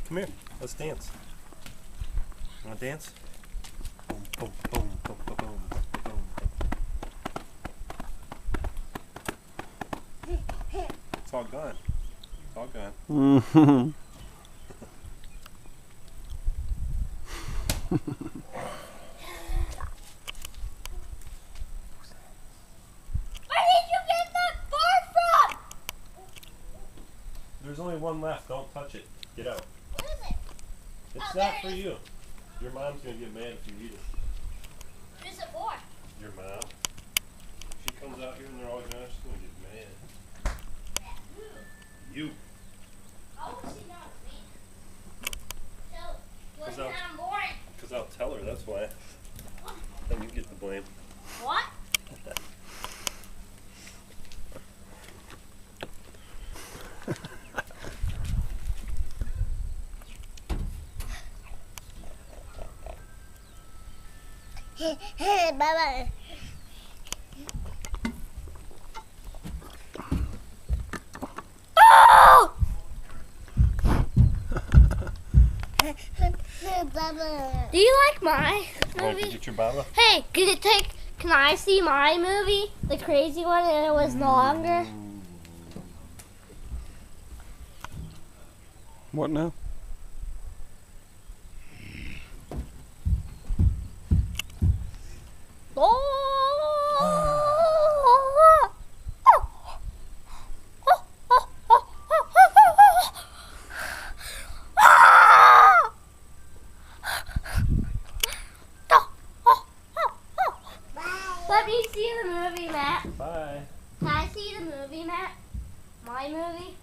Come here. Let's dance. Want to dance? Boom, boom, boom, boom, boom, boom, boom, boom. It's all gone. It's all gone. Mm-hmm. Where did you get that bar from? There's only one left. Don't touch it. Get out. What is it? It's Oh, not there for it is. you. Your mom's going to get mad if you eat it. What is it for? Your mom? She comes out here and they're all gone. She's going to get mad. You. How will she not me? So, was Cause it I'll- not boring? Because I'll tell her, that's why. Then you get the blame. What? Bye-bye. Oh! Do you like my Want to movie? get your bottle? Hey, can I see my movie? The crazy one and it was longer? What now? Let me see the movie, Matt. Bye. Can I see the movie, Matt? My movie?